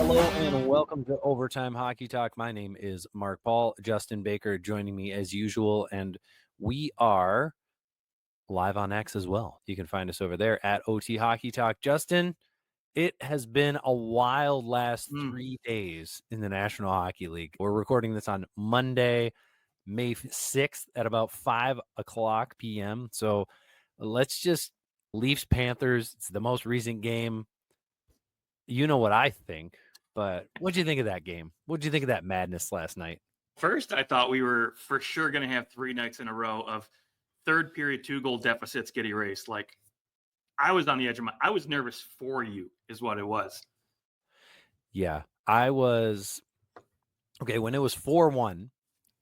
Hello and welcome to Overtime Hockey Talk. My name is Mark Paul. Justin Baker joining me as usual, and we are live on X as well. You can find us over there at OT Hockey Talk. Justin, it has been a wild last 3 days in the National Hockey League. We're recording this on Monday, May 6th at about 5 o'clock p.m. So let's just Leafs Panthers. It's the most recent game. You know what I think, but what'd you think of that game? What'd you think of that madness last night? First, I thought we were for sure going to have 3 nights in a row of third period 2-goal deficits get erased. Like, I was on the edge of I was nervous for you is what it was. Yeah, I was okay when it was 4-1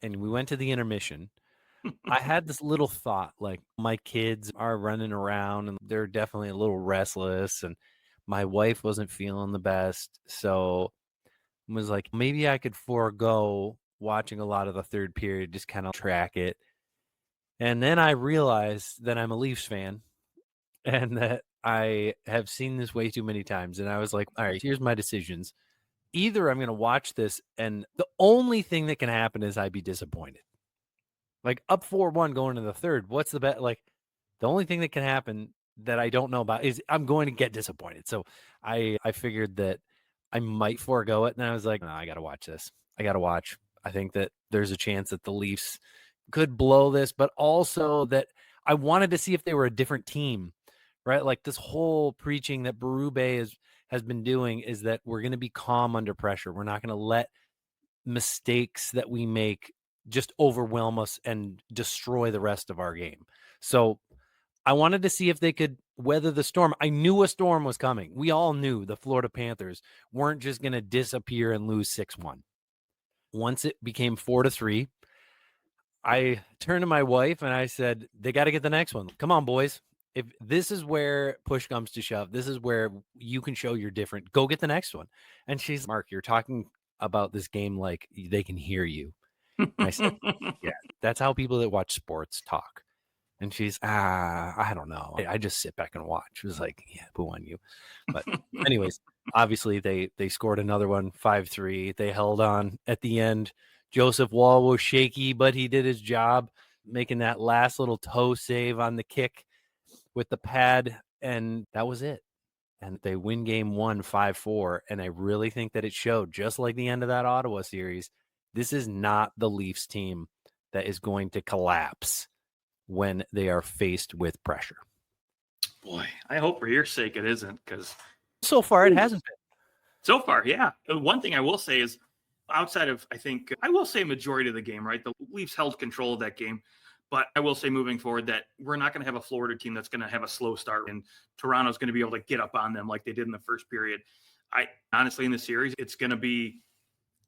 and we went to the intermission. I had this little thought, like, my kids are running around and they're definitely a little restless, and my wife wasn't feeling the best. So I was like, maybe I could forego watching a lot of the third period, just kind of track it. And then I realized that I'm a Leafs fan and that I have seen this way too many times. And I was like, all right, here's my decisions. Either I'm going to watch this, and the only thing that can happen is I'd be disappointed. Like, up 4-1 going to the third, what's the bet? Like, the only thing that can happen that I don't know about is I'm going to get disappointed. So I figured that I might forego it. And I was like, no, I got to watch this. I got to watch. I think that there's a chance that the Leafs could blow this, but also that I wanted to see if they were a different team, right? Like, this whole preaching that Berube has been doing is that we're going to be calm under pressure. We're not going to let mistakes that we make just overwhelm us and destroy the rest of our game. So I wanted to see if they could weather the storm. I knew a storm was coming. We all knew the Florida Panthers weren't just going to disappear and lose 6-1. Once it became 4-3, I turned to my wife and I said, they got to get the next one. Come on, boys. If this is where push comes to shove, this is where you can show you're different. Go get the next one. And she's, Mark, you're talking about this game like they can hear you. And I said, yeah, that's how people that watch sports talk. And she's, I don't know. I just sit back and watch. It was like, yeah, boo on you. But anyways, obviously they scored another one, 5-3. They held on at the end. Joseph Wall was shaky, but he did his job, making that last little toe save on the kick with the pad, and that was it. And they win game 1, 5-4. And I really think that it showed, just like the end of that Ottawa series, this is not the Leafs team that is going to collapse when they are faced with pressure. Boy, I hope for your sake it isn't, because so far it hasn't been. So far, yeah. One thing I will say is, outside of, I think, I will say majority of the game, right? The Leafs held control of that game. But I will say moving forward that we're not going to have a Florida team that's going to have a slow start, and Toronto's going to be able to get up on them like they did in the first period. I honestly, in the series, it's going to be,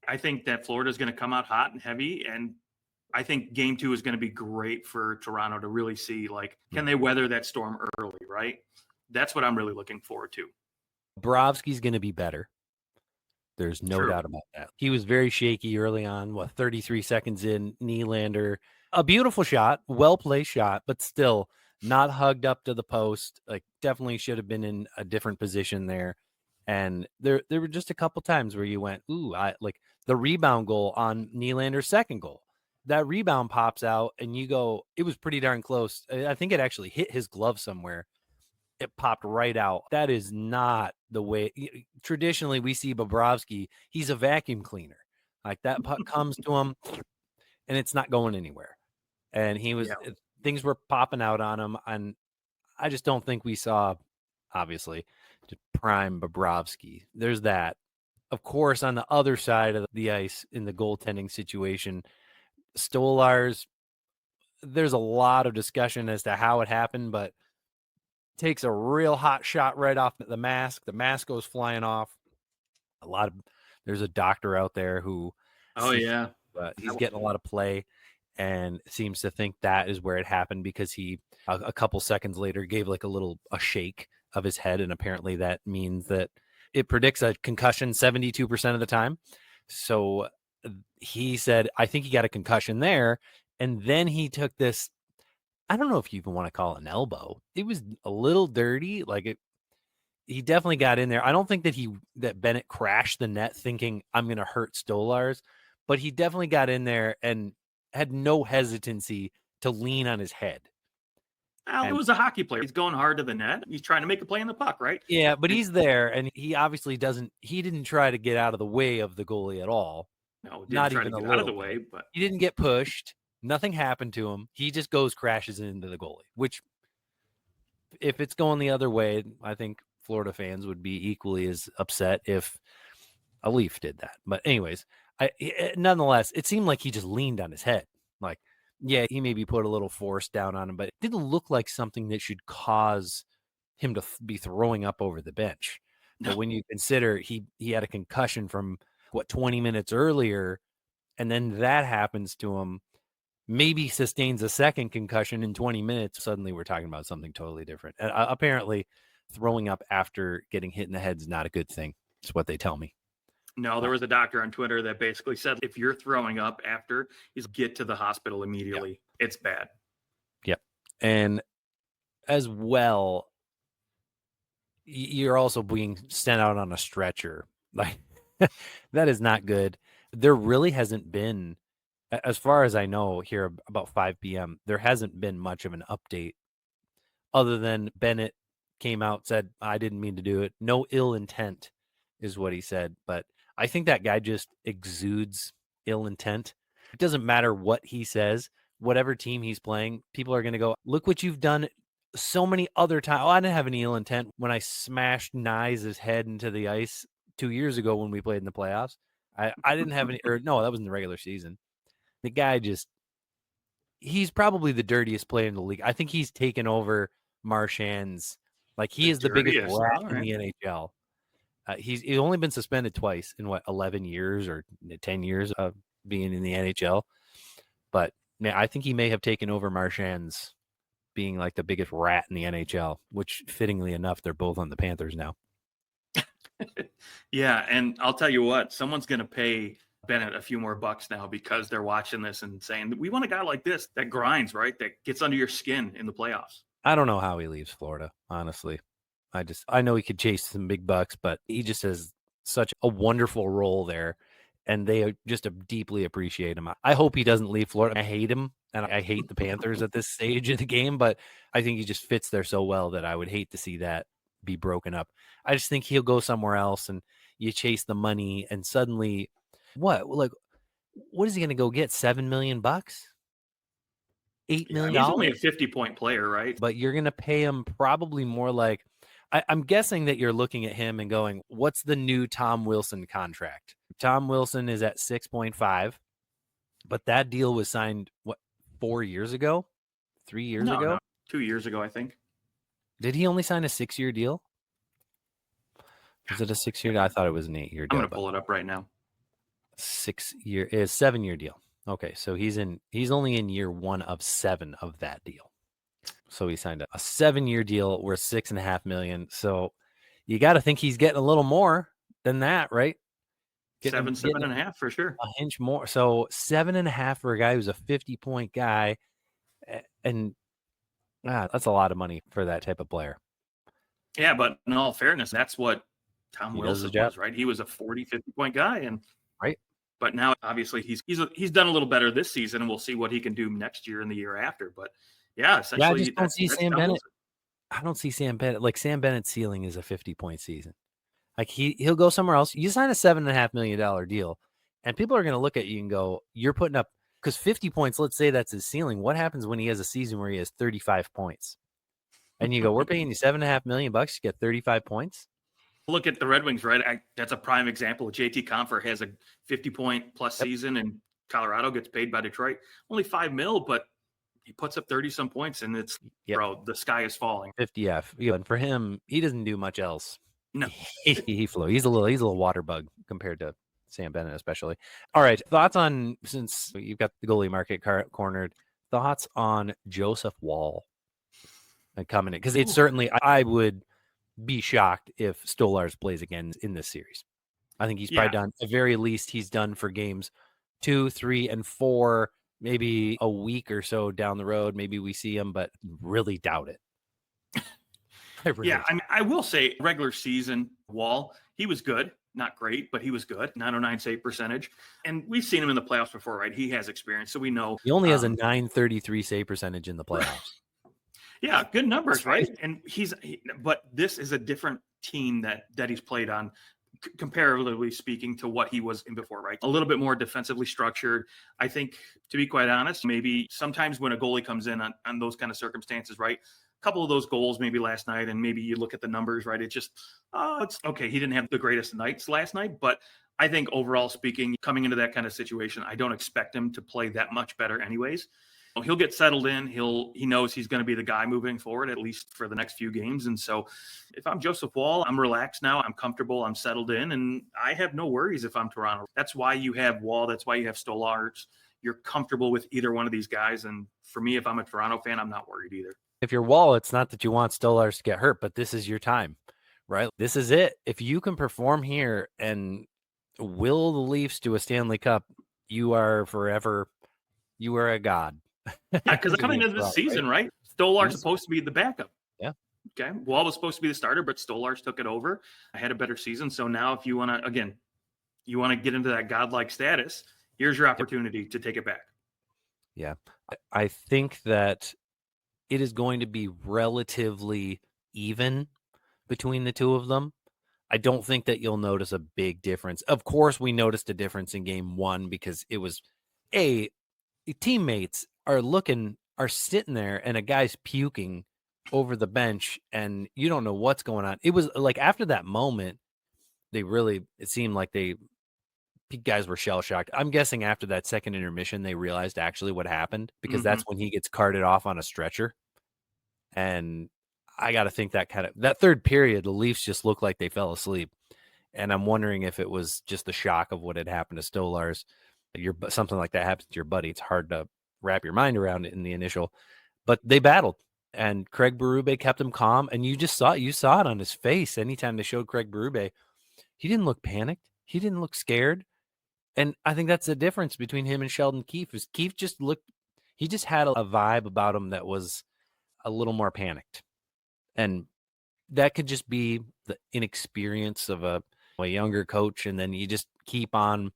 I think that Florida's going to come out hot and heavy, and I think game 2 is going to be great for Toronto to really see, like, can they weather that storm early, right? That's what I'm really looking forward to. Bobrovsky's going to be better. There's no doubt about that. He was very shaky early on, 33 seconds in, Nylander. A beautiful shot, well-placed shot, but still not hugged up to the post. Like, definitely should have been in a different position there. And there were just a couple times where you went, ooh, like the rebound goal on Nylander's second goal. That rebound pops out and you go, it was pretty darn close. I think it actually hit his glove somewhere. It popped right out. That is not the way. Traditionally, we see Bobrovsky, he's a vacuum cleaner. Like, that puck comes to him and it's not going anywhere. And things were popping out on him. And I just don't think we saw, obviously, to prime Bobrovsky. There's that. Of course, on the other side of the ice in the goaltending situation, Stolarz, there's a lot of discussion as to how it happened, but takes a real hot shot right off the mask. The mask goes flying off. There's a doctor out there who, he's getting a lot of play and seems to think that is where it happened, because he a couple seconds later gave like a shake of his head, and apparently that means that it predicts a concussion 72% of the time. So he said, I think he got a concussion there. And then he took this, I don't know if you even want to call it an elbow. It was a little dirty. Like, he definitely got in there. I don't think that Bennett crashed the net thinking I'm going to hurt Stolarz, but he definitely got in there and had no hesitancy to lean on his head. Well, it was a hockey player. He's going hard to the net. He's trying to make a play in the puck, right? Yeah, but he's there, and he obviously he didn't try to get out of the way of the goalie at all. No, didn't Not try to even a get out of little the way, bit. but He didn't get pushed. Nothing happened to him. He just crashes into the goalie, which if it's going the other way, I think Florida fans would be equally as upset if a Leaf did that. But anyways, nonetheless, it seemed like he just leaned on his head. Like, yeah, he maybe put a little force down on him, but it didn't look like something that should cause him to be throwing up over the bench. But when you consider he had a concussion from 20 minutes earlier, and then that happens to him, maybe sustains a second concussion in 20 minutes, suddenly we're talking about something totally different. And apparently throwing up after getting hit in the head is not a good thing. It's what they tell me. No, there was a doctor on Twitter that basically said if you're throwing up after, is get to the hospital immediately. Yep. It's bad. Yep. And as well, you're also being sent out on a stretcher. Like, that is not good. There really hasn't been, as far as I know, here about 5 p.m., there hasn't been much of an update other than Bennett came out, said, I didn't mean to do it. No ill intent is what he said. But I think that guy just exudes ill intent. It doesn't matter what he says, whatever team he's playing, people are going to go, look what you've done so many other times. Oh, I didn't have any ill intent when I smashed Nyes' head into the ice 2 years ago when we played in the playoffs. I didn't have any, or no, that was in the regular season. The guy he's probably the dirtiest player in the league. I think he's taken over Marchand's. Like, he is the biggest rat in the NHL. He's only been suspended twice in 11 years or 10 years of being in the NHL. But man, I think he may have taken over Marchand's being like the biggest rat in the NHL, which fittingly enough, they're both on the Panthers now. Yeah. And I'll tell you what, someone's going to pay Bennett a few more bucks now because they're watching this and saying, we want a guy like this that grinds, right? That gets under your skin in the playoffs. I don't know how he leaves Florida, honestly. I know he could chase some big bucks, but he just has such a wonderful role there, and they just deeply appreciate him. I hope he doesn't leave Florida. I hate him, and I hate the Panthers at this stage of the game, but I think he just fits there so well that I would hate to see that be broken up. I just think he'll go somewhere else, and you chase the money, and suddenly, what is he going to go get? $7 million? $8 million? He's only a 50-point player, right? But you're going to pay him probably more like, I'm guessing that you're looking at him and going, what's the new Tom Wilson contract? Tom Wilson is at 6.5, but that deal was signed, 4 years ago? 3 years ago? No, 2 years ago, I think. Did he only sign a 6-year deal? Was it a 6-year? I thought it was an 8-year deal. I'm going to pull it up right now. 7-year deal. Okay, so he's only in year 1 of 7 of that deal. So he signed a 7-year deal worth $6.5 million. So you got to think he's getting a little more than that, right? Seven and a half for sure. A hinge more. So 7.5 for a guy who's a 50-point guy, and that's a lot of money for that type of player. Yeah, but in all fairness, that's what Tom Wilson was, right? He was a 40, 50-point guy, and right. But now, obviously, he's done a little better this season, and we'll see what he can do next year and the year after. But yeah, essentially, I just don't see Sam Bennett. I don't see Sam Bennett. Like, Sam Bennett's ceiling is a 50-point season. Like, he'll go somewhere else. You sign a $7.5 million deal, and people are going to look at you and go, "You're putting up," because 50 points. Let's say that's his ceiling. What happens when he has a season where he has 35 points? And you go, "We're paying you $7.5 million to get 35 points." Look at the Red Wings, right? That's a prime example. JT Compher has a 50-point plus season, and Colorado gets paid by Detroit only $5 million, but he puts up 30-some points, and it's bro, the sky is falling. 50 F. Yeah, and for him, he doesn't do much else. No, he flows. He's a little water bug compared to Sam Bennett, especially. All right, thoughts on, since you've got the goalie market cornered, thoughts on Joseph Woll coming in, because it's certainly, I would be shocked if Stolarz plays again in this series. I think he's probably done, at very least, he's done for games 2, 3, and 4, maybe a week or so down the road. Maybe we see him, but really doubt it. Yeah, I mean, I will say regular season Wall, he was good. Not great, but he was good. 909 save percentage. And we've seen him in the playoffs before, right? He has experience, so we know. He only has a 933 save percentage in the playoffs. Yeah, good numbers, That's right? And but this is a different team that he's played on, comparatively speaking, to what he was in before, right? A little bit more defensively structured. I think, to be quite honest, maybe sometimes when a goalie comes in on those kind of circumstances, right? A couple of those goals maybe last night, and maybe you look at the numbers, right? It just, it's okay. He didn't have the greatest nights last night, but I think overall speaking, coming into that kind of situation, I don't expect him to play that much better anyways. He'll get settled in. He knows he's going to be the guy moving forward, at least for the next few games. And so if I'm Joseph Wall, I'm relaxed now. I'm comfortable. I'm settled in. And I have no worries if I'm Toronto. That's why you have Wall. That's why you have Stolarz. You're comfortable with either one of these guys. And for me, if I'm a Toronto fan, I'm not worried either. If you're Wall, it's not that you want Stolarz to get hurt, but this is your time, right? This is it. If you can perform here and will the Leafs to a Stanley Cup, you are a god. Yeah, because coming into this season, right? Stolarz supposed to be the backup. Yeah. Okay. Wall was supposed to be the starter, but Stolarz took it over. I had a better season. So now if you want to, again, get into that godlike status, here's your opportunity to take it back. Yeah. I think that it is going to be relatively even between the two of them. I don't think that you'll notice a big difference. Of course, we noticed a difference in game one because it was teammates are sitting there and a guy's puking over the bench and you don't know what's going on. It was like after that moment, it seemed like guys were shell shocked. I'm guessing after that second intermission, they realized actually what happened because that's when he gets carted off on a stretcher. And I got to think that third period, the Leafs just looked like they fell asleep. And I'm wondering if it was just the shock of what had happened to Stolarz. Something like that happens to your buddy. It's hard to wrap your mind around it in the initial, but they battled and Craig Berube kept him calm. And you saw it on his face. Anytime they showed Craig Berube, he didn't look panicked. He didn't look scared. And I think that's the difference between him and Sheldon Keefe is Keefe he just had a vibe about him that was a little more panicked. And that could just be the inexperience of a younger coach. And then you just keep on.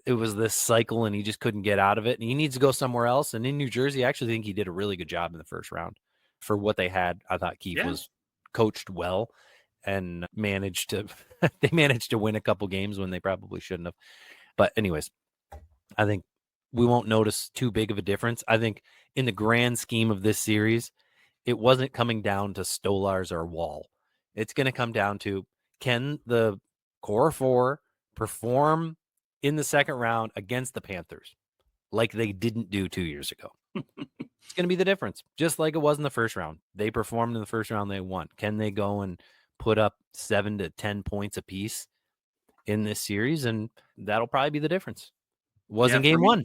It was this cycle and he just couldn't get out of it. And he needs to go somewhere else. And in New Jersey, I actually think he did a really good job in the first round for what they had. I thought Keefe was coached well and managed to win a couple games when they probably shouldn't have. But anyways, I think we won't notice too big of a difference. I think in the grand scheme of this series, it wasn't coming down to Stolarz or Wall. It's going to come down to, can the core four perform in the second round against the Panthers like they didn't do 2 years ago? It's going to be the difference, just like it was in the first round. They performed in the first round, they won. Can they go and put up 7 to 10 points apiece in this series? And that'll probably be the difference. Wasn't game one.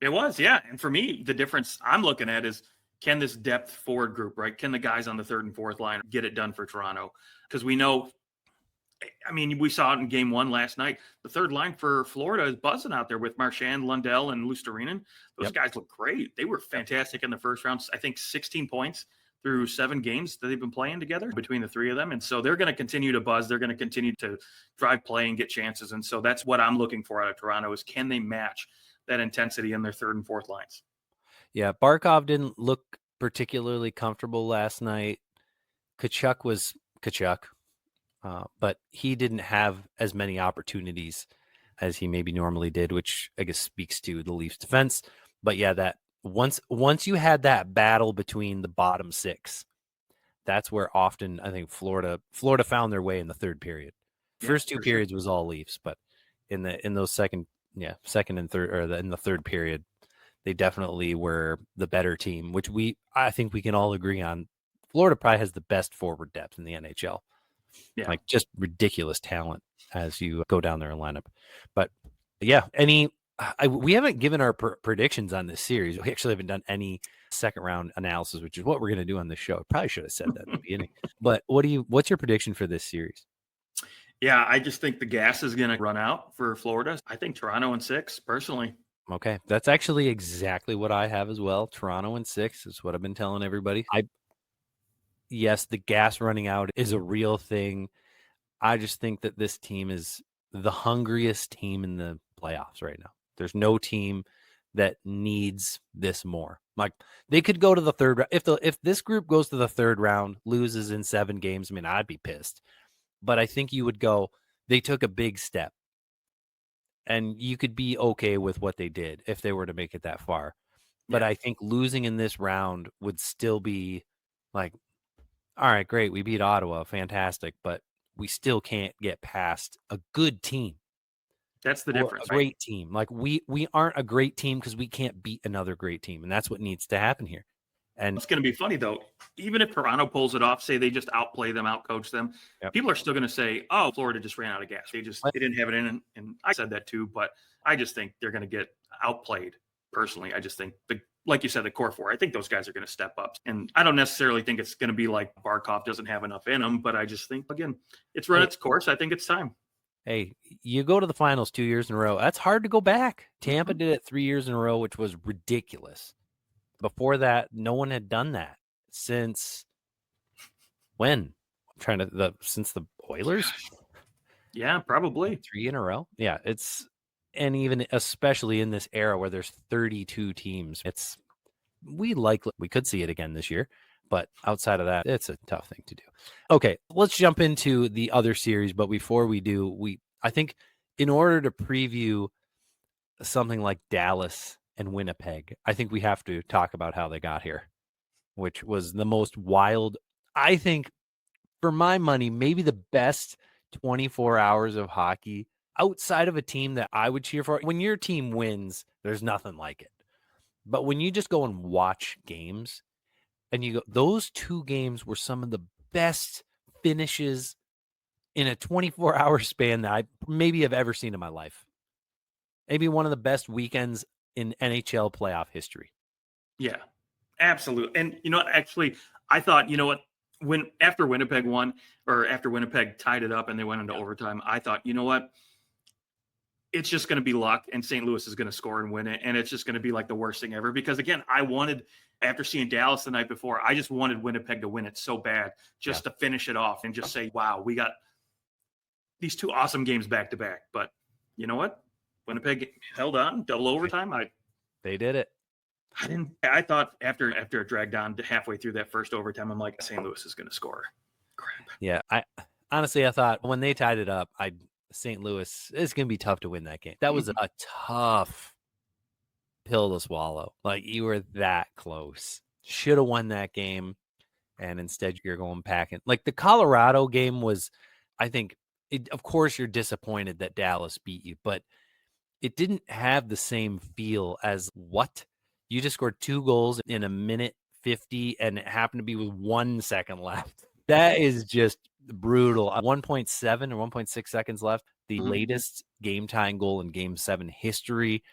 It was, yeah. And for me, the difference I'm looking at is, can this depth forward group, right? Can the guys on the third and fourth line get it done for Toronto? Because we know, I mean, we saw it in game one last night. The third line for Florida is buzzing out there with Marchand, Lundell, and Luostarinen. Those guys look great. They were fantastic in the first round. I think 16 points through 7 games that they've been playing together between the three of them. And so they're going to continue to buzz. They're going to continue to drive play and get chances. And so that's what I'm looking for out of Toronto is, can they match that intensity in their third and fourth lines? Yeah, Barkov didn't look particularly comfortable last night. Tkachuk was Tkachuk, but he didn't have as many opportunities as he maybe normally did, which I guess speaks to the Leafs defense. But yeah, that once you had that battle between the bottom 6, that's where often I think Florida found their way in the third period. First 2 periods was all Leafs, but in those second and third, or in the third period, they definitely were the better team, which I think we can all agree on. Florida probably has the best forward depth in the NHL. Yeah. Like just ridiculous talent as you go down there and line up. But yeah, we haven't given our predictions on this series. We actually haven't done any second round analysis, which is what we're going to do on this show. I probably should have said that at the beginning. But what's your prediction for this series? Yeah, I just think the gas is going to run out for Florida. I think Toronto in 6, personally. Okay, that's actually exactly what I have as well. Toronto in 6 is what I've been telling everybody. yes, the gas running out is a real thing. I just think that this team is the hungriest team in the playoffs right now. There's no team that needs this more. Like, they could go to the third round. If this group goes to the third round, loses in 7 games, I mean, I'd be pissed. But I think you would go, they took a big step. And you could be okay with what they did if they were to make it that far. But Yeah. I think losing in this round would still be like, all right, great, we beat Ottawa, fantastic, but we still can't get past a good team That's the or difference, a right? great team. Like, we aren't a great team because we can't beat another great team, and that's what needs to happen here. And It's going to be funny though. Even if Toronto pulls it off, say they just outplay them, outcoach them, yep. people are still going to say, "Oh, Florida just ran out of gas. They didn't have it in." And I said that too, but I just think they're going to get outplayed. Personally, I just think like you said, the core four. I think those guys are going to step up, and I don't necessarily think it's going to be like Barkov doesn't have enough in him, but I just think again, it's run its course. I think it's time. Hey, you go to the finals 2 years in a row. That's hard to go back. Tampa did it 3 years in a row, which was ridiculous. Before that, no one had done that since when? Since the Oilers? Yeah, probably. 3 in a row? Yeah, and even especially in this era where there's 32 teams, we could see it again this year, but outside of that, it's a tough thing to do. Okay, let's jump into the other series, but before we do, I think in order to preview something like Dallas and Winnipeg, I think we have to talk about how they got here, which was the most wild, I think, for my money, maybe the best 24 hours of hockey outside of a team that I would cheer for. When your team wins, there's nothing like it. But when you just go and watch games and you go, those 2 games were some of the best finishes in a 24-hour span that I maybe have ever seen in my life. Maybe one of the best weekends in NHL playoff history. Yeah, absolutely. And you know what? Actually, I thought, you know what? After Winnipeg won, or after Winnipeg tied it up and they went into overtime, I thought, you know what? It's just going to be luck, and St. Louis is going to score and win it, and it's just going to be like the worst thing ever. Because again, after seeing Dallas the night before, I just wanted Winnipeg to win it so bad, just to finish it off and just say, "Wow, we got these 2 awesome games back to back." But you know what? Winnipeg held on, double overtime. They did it. I thought after it dragged on to halfway through that first overtime, I'm like, St. Louis is going to score. Crap. Yeah, I honestly thought when they tied it up, St. Louis, it's going to be tough to win that game. That was a tough pill to swallow. Like, you were that close. Should have won that game, and instead you're going packing. Like, the Colorado game was, I think, of course you're disappointed that Dallas beat you, but it didn't have the same feel as what? You just scored 2 goals in a minute 50, and it happened to be with 1 second left. That is just brutal. 1.7 or 1.6 seconds left. The latest game-tying goal in Game 7 history.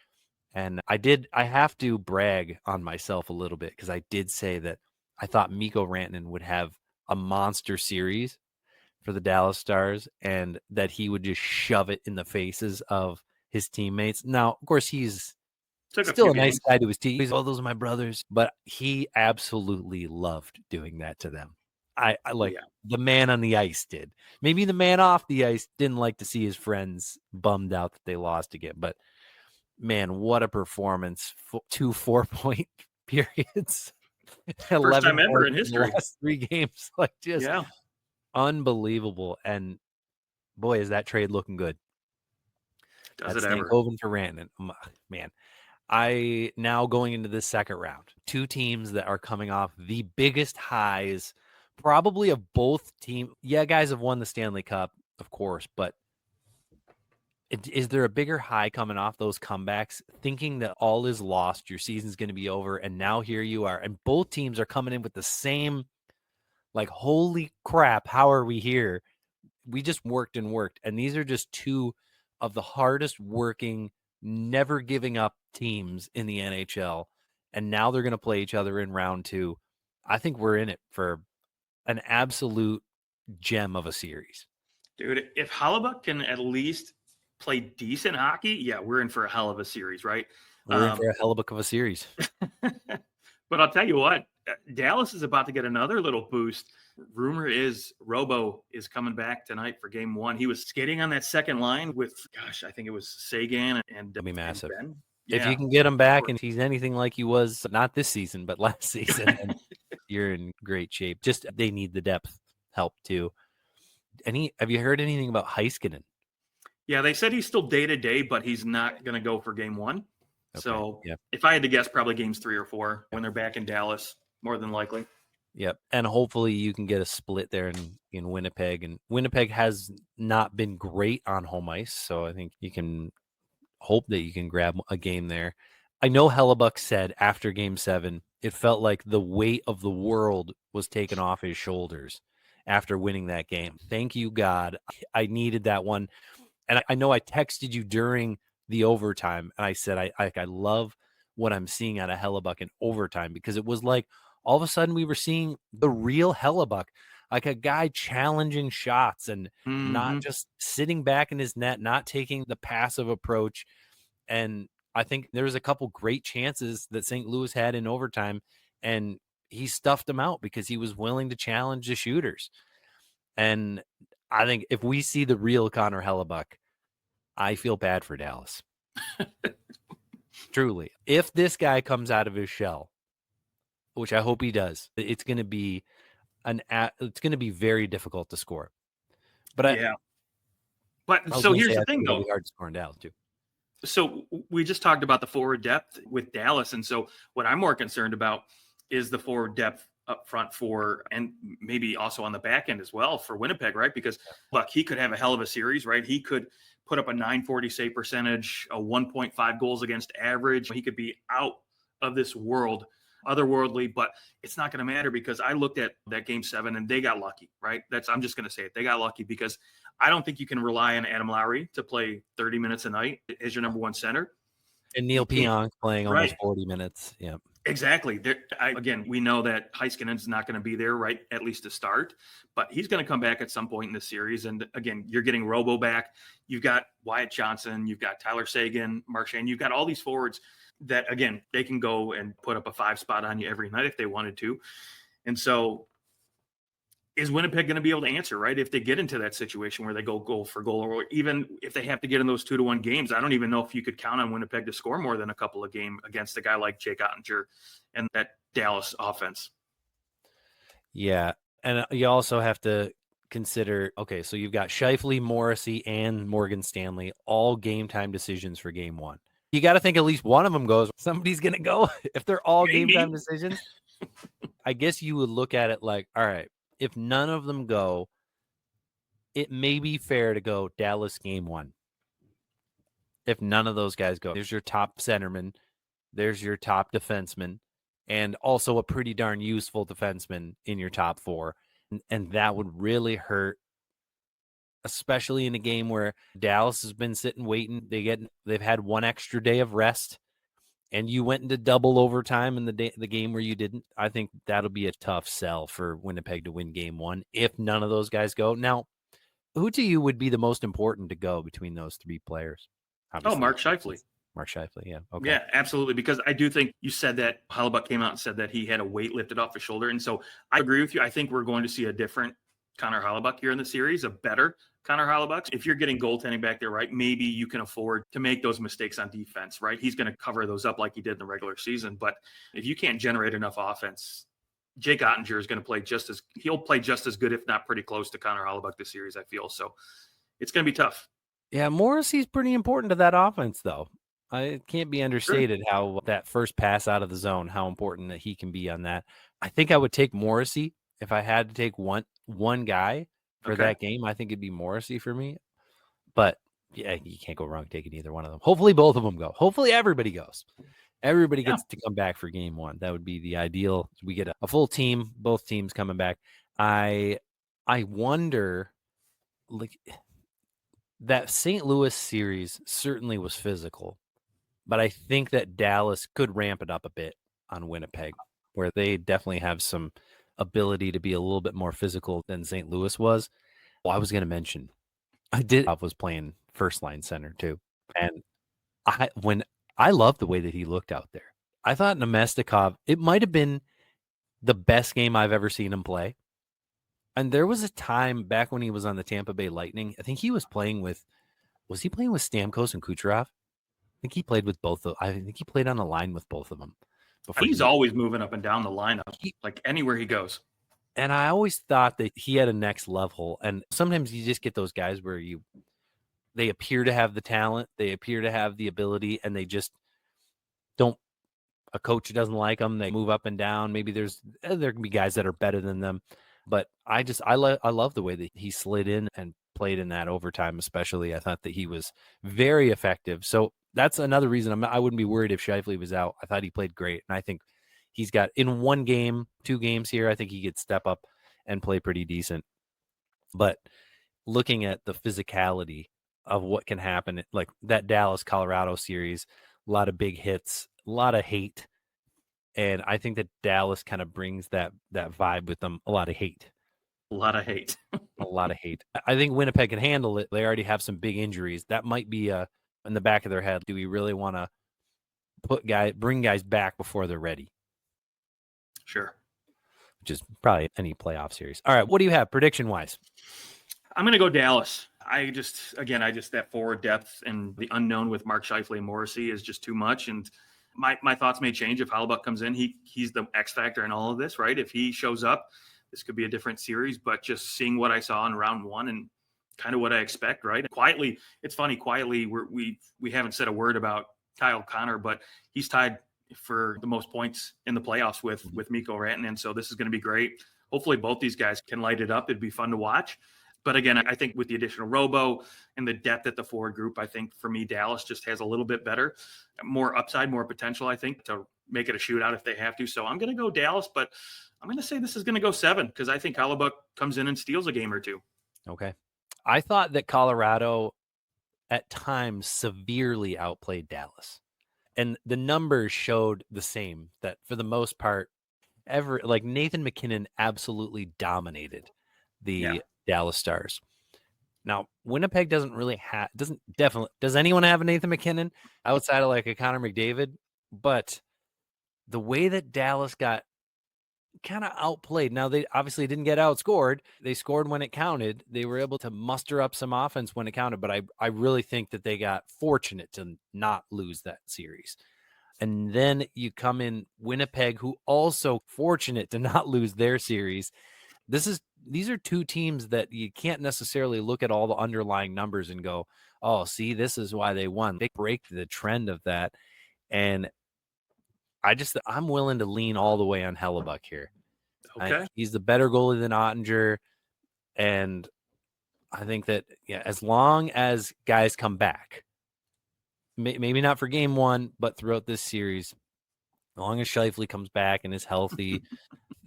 And I have to brag on myself a little bit because I did say that I thought Mikko Rantanen would have a monster series for the Dallas Stars and that he would just shove it in the faces of his teammates. Now, of course, he's still a nice guy to his team. He's, those are my brothers. But he absolutely loved doing that to them. I like the man on the ice did. Maybe the man off the ice didn't like to see his friends bummed out that they lost again. But, man, what a performance. 2 4-point periods. First time ever in history. The last 3 games. Like, just unbelievable. And, boy, is that trade looking good. Does That's it ever? Stankoven for Rantanen. Man, I now going into this second round, 2 teams that are coming off the biggest highs probably of both teams. Yeah, guys have won the Stanley Cup, of course, but is there a bigger high coming off those comebacks, thinking that all is lost, your season's going to be over, and now here you are, and both teams are coming in with the same, like, holy crap, how are we here? We just worked and worked, and these are just 2 of the hardest working, never giving up teams in the NHL, and now they're going to play each other in round 2. I think we're in it for an absolute gem of a series. Dude, if Hellebuyck can at least play decent hockey, we're in for a hell of a series, right? We're in for a Hellebuyck of a series. But I'll tell you what, Dallas is about to get another little boost. Rumor is Robo is coming back tonight for game one. He was skating on that second line with, gosh, I think it was Sagan and It'll be massive. Ben. If Yeah. you can get him back and he's anything like he was, not this season, but last season, then you're in great shape. Just they need the depth help too. Have you heard anything about Heiskanen? Yeah, they said he's still day to day, but he's not going to go for game one. Okay, So yeah. if I had to guess, probably games 3 or 4 when they're back in Dallas, more than likely. Yep. And hopefully you can get a split there in Winnipeg. And Winnipeg has not been great on home ice. So I think you can hope that you can grab a game there. I know Hellebuck said after game 7, it felt like the weight of the world was taken off his shoulders after winning that game. Thank you, God. I needed that one. And I know I texted you during the overtime, and I said, I love what I'm seeing out of Hellebuck in overtime, because it was like all of a sudden we were seeing the real Hellebuck, like a guy challenging shots and not just sitting back in his net, not taking the passive approach. And I think there was a couple great chances that St. Louis had in overtime, and he stuffed them out because he was willing to challenge the shooters. And I think if we see the real Connor Hellebuck, I feel bad for Dallas. Truly. If this guy comes out of his shell, which I hope he does, it's going to be very difficult to score. But yeah. But so here's the thing, though. It'll be hard to score in Dallas too. So we just talked about the forward depth with Dallas, and so what I'm more concerned about is the forward depth up front for, and maybe also on the back end as well for Winnipeg, right? Because look, he could have a hell of a series, right? He could put up a .940 save percentage, a 1.5 goals against average. He could be out of this world, otherworldly, but it's not going to matter because I looked at that game 7 and they got lucky, right? I'm just going to say it. They got lucky because I don't think you can rely on Adam Lowry to play 30 minutes a night as your number one center. And Neil Pionk playing almost Right. 40 minutes. Yeah. Exactly. Again, we know that Heiskanen's not going to be there, right, at least to start, but he's going to come back at some point in the series. And again, you're getting Robo back. You've got Wyatt Johnson. You've got Tyler Sagan, Marchand. You've got all these forwards that, again, they can go and put up a 5 spot on you every night if they wanted to. And so is Winnipeg going to be able to answer, right? If they get into that situation where they go goal for goal, or even if they have to get in those 2-1 games, I don't even know if you could count on Winnipeg to score more than a couple of games against a guy like Jake Ottinger and that Dallas offense. Yeah. And you also have to consider, okay, so you've got Scheifele, Morrissey, and Morgan Stanley, all game time decisions for game 1. You got to think at least one of them goes. Somebody's going to go. If they're all game time decisions, I guess you would look at it like, all right, if none of them go, it may be fair to go Dallas game 1. If none of those guys go, there's your top centerman, there's your top defenseman, and also a pretty darn useful defenseman in your top 4. And that would really hurt, especially in a game where Dallas has been sitting waiting. They've had one extra day of rest, and you went into double overtime in the game where you didn't. I think that'll be a tough sell for Winnipeg to win game 1 if none of those guys go. Now, who to you would be the most important to go between those 3 players? Obviously, Mark Scheifele. Mark Scheifele, yeah. Okay. Yeah, absolutely. Because I do think you said that Hellebuck came out and said that he had a weight lifted off his shoulder. And so I agree with you. I think we're going to see a different Connor Hellebuck here in the series, a better Connor Hellebuck. If you're getting goaltending back there, right, maybe you can afford to make those mistakes on defense, right? He's going to cover those up like he did in the regular season. But if you can't generate enough offense, Jake Ottinger is going to play he'll play just as good, if not pretty close to Connor Hellebuck this series, I feel. So it's going to be tough. Yeah, Morrissey's pretty important to that offense, though. It can't be understated how that first pass out of the zone, how important that he can be on that. I think I would take Morrissey if I had to take one guy for that game. I think it'd be Morrissey for me. But yeah, you can't go wrong taking either one of them. Hopefully both of them go. Hopefully everybody goes. Everybody gets to come back for game 1. That would be the ideal. We get a full team, both teams coming back. I wonder, like, that St. Louis series certainly was physical, but I think that Dallas could ramp it up a bit on Winnipeg, where they definitely have some ability to be a little bit more physical than St. Louis was. Well, I was going to mention, I was playing first line center too. And I love the way that he looked out there. I thought Nemestikov, it might have been the best game I've ever seen him play. And there was a time back when he was on the Tampa Bay Lightning. I think he was playing with Stamkos and Kucherov? I think he played with both. I think he played on a line with both of them. He's always moving up and down the lineup, like anywhere he goes. And I always thought that he had a next level. And sometimes you just get those guys where they appear to have the talent, they appear to have the ability, and they just don't. A coach doesn't like them. They move up and down. Maybe there can be guys that are better than them, but I love the way that he slid in and played in that overtime. Especially, I thought that he was very effective. So that's another reason I wouldn't be worried if Scheifele was out. I thought he played great, and I think he's got in 1 game, 2 games here. I think he could step up and play pretty decent. But looking at the physicality of what can happen, like that Dallas Colorado series, a lot of big hits, a lot of hate. And I think that Dallas kind of brings that vibe with them, a lot of hate. A lot of hate. A lot of hate. I think Winnipeg can handle it. They already have some big injuries. That might be in the back of their head. Do we really want to bring guys back before they're ready? Sure. Which is probably any playoff series. All right, what do you have prediction-wise? I'm going to go Dallas. I just that forward depth and the unknown with Mark Scheifele and Morrissey is just too much. And my thoughts may change if Hellebuyck comes in. He's the X factor in all of this, right? If he shows up, this could be a different series. But just seeing what I saw in round 1 and kind of what I expect, right? And quietly, it's funny. Quietly, we haven't said a word about Kyle Connor, but he's tied for the most points in the playoffs with Mikko Rantanen. So this is going to be great. Hopefully, both these guys can light it up. It'd be fun to watch. But again, I think with the additional Robo and the depth at the forward group, I think for me, Dallas just has a little bit better, more upside, more potential, I think, to make it a shootout if they have to. So I'm going to go Dallas, but I'm going to say this is going to go 7 because I think Hellebuyck comes in and steals a game or 2. Okay. I thought that Colorado at times severely outplayed Dallas. And the numbers showed the same, that for the most part, Nathan MacKinnon absolutely dominated the Dallas Stars. Now, Winnipeg does anyone have a Nathan MacKinnon outside of like a Connor McDavid? But the way that Dallas got kind of outplayed. Now, they obviously didn't get outscored. They scored when it counted. They were able to muster up some offense when it counted, but I really think that they got fortunate to not lose that series. And then you come in Winnipeg, who also fortunate to not lose their series. These are 2 teams that you can't necessarily look at all the underlying numbers and go, oh, see, this is why they won. They break the trend of that. And I'm willing to lean all the way on Hellebuyck here. Okay. He's the better goalie than Ottinger. And I think that, as long as guys come back, maybe not for game 1, but throughout this series, as long as Scheifele comes back and is healthy,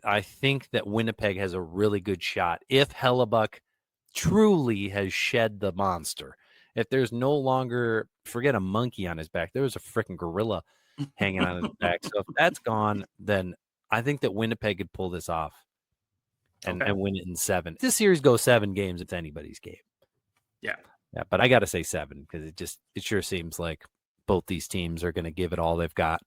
I think that Winnipeg has a really good shot. If Hellebuyck truly has shed the monster, if there's no longer, forget a monkey on his back, there was a freaking gorilla hanging on his back. So if that's gone, then I think that Winnipeg could pull this off and win it in 7. If this series goes 7 games, it's anybody's game. Yeah. Yeah, but I got to say 7 because it sure seems like both these teams are going to give it all they've got.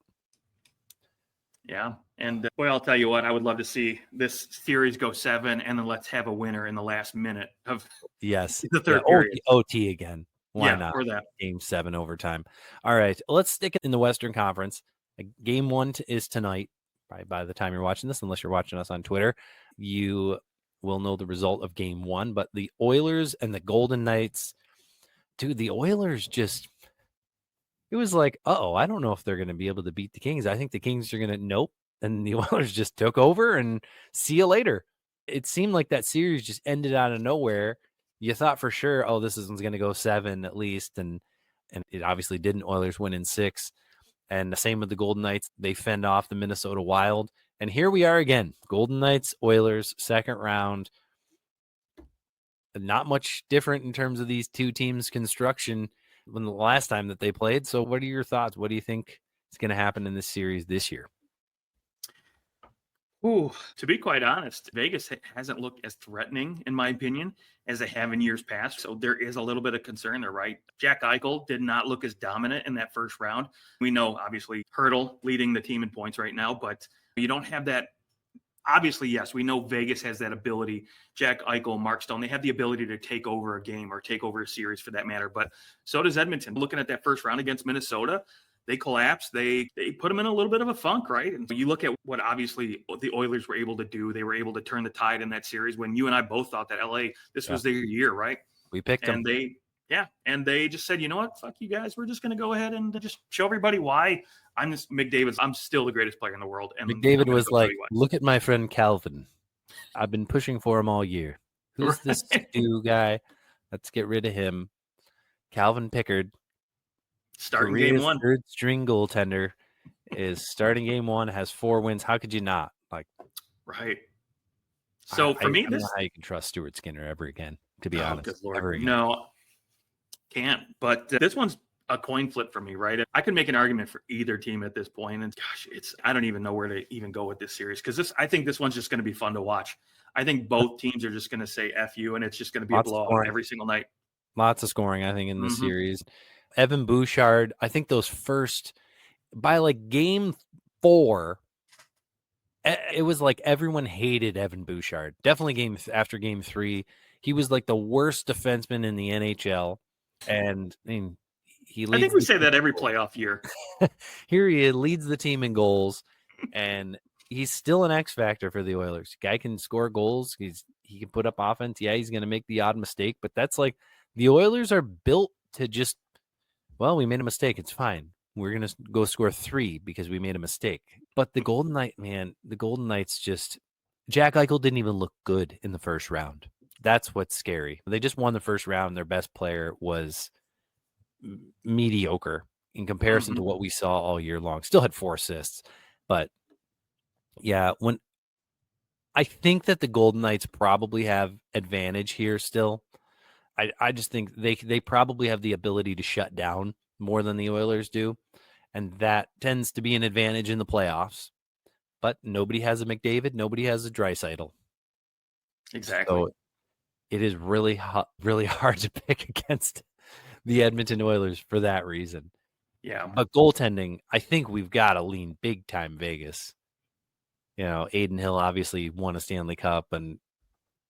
Yeah. And boy, I'll tell you what, I would love to see this series go 7 and then let's have a winner in the last minute of the third period. OT again. Why not? Or that. Game 7 overtime. All right. Let's stick it in the Western Conference. Game 1 is tonight. Probably by the time you're watching this, unless you're watching us on Twitter, you will know the result of game 1. But the Oilers and the Golden Knights, dude, the Oilers it was like, I don't know if they're going to be able to beat the Kings. I think the Kings are going to, nope. And the Oilers just took over and see you later. It seemed like that series just ended out of nowhere. You thought for sure, this is going to go 7 at least. And it obviously didn't. Oilers win in 6. And the same with the Golden Knights. They fend off the Minnesota Wild. And here we are again. Golden Knights, Oilers, second round. Not much different in terms of these 2 teams' construction than the last time that they played. So what are your thoughts? What do you think is going to happen in this series this year? Ooh, to be quite honest, Vegas hasn't looked as threatening, in my opinion, as they have in years past. So there is a little bit of concern there, right? Jack Eichel did not look as dominant in that first round. We know, obviously, Hurdle leading the team in points right now, but you don't have that. Obviously, yes, we know Vegas has that ability. Jack Eichel, Mark Stone, they have the ability to take over a game or take over a series for that matter. But so does Edmonton. Looking at that first round against Minnesota, they collapsed. They put them in a little bit of a funk, right? And you look at what obviously the Oilers were able to do. They were able to turn the tide in that series when you and I both thought that LA, this was their year, right? We picked them. And they just said, you know what, fuck you guys. We're just going to go ahead and just show everybody why I'm still the greatest player in the world. And McDavid was like, look at my friend Calvin. I've been pushing for him all year. Who's this Stu guy? Let's get rid of him. Calvin Pickard. Starting game one. Third string goaltender is starting game one, has 4 wins. How could you not? Right. So for me, I don't know how you can trust Stuart Skinner ever again, to be honest. Good Lord. Ever again. No, can't. But this one's a coin flip for me, right? I could make an argument for either team at this point. And gosh, I don't even know where to even go with this series because I think this one's just going to be fun to watch. I think both teams are just going to say F you, and it's just going to be a blowout every single night. Lots of scoring, I think, in this series. Evan Bouchard, I think those first, by game 4, it was like everyone hated Evan Bouchard. Definitely after game 3, he was like the worst defenseman in the NHL. And I mean, I think we say that every playoff year. Here he leads the team in goals, and he's still an X factor for the Oilers. Guy can score goals. He can put up offense. Yeah, he's going to make the odd mistake, but that's the Oilers are built to just, well, we made a mistake. It's fine. We're going to go score 3 because we made a mistake. But the Golden Knights just, Jack Eichel didn't even look good in the first round. That's what's scary. They just won the first round. Their best player was mediocre in comparison to what we saw all year long. Still had 4 assists. But yeah, when I think that the Golden Knights probably have advantage here still. I just think they probably have the ability to shut down more than the Oilers do. And that tends to be an advantage in the playoffs. But nobody has a McDavid. Nobody has a Draisaitl. Exactly. So it is really hard to pick against the Edmonton Oilers for that reason. Yeah. But goaltending, I think we've got to lean big time Vegas. Aiden Hill obviously won a Stanley Cup, and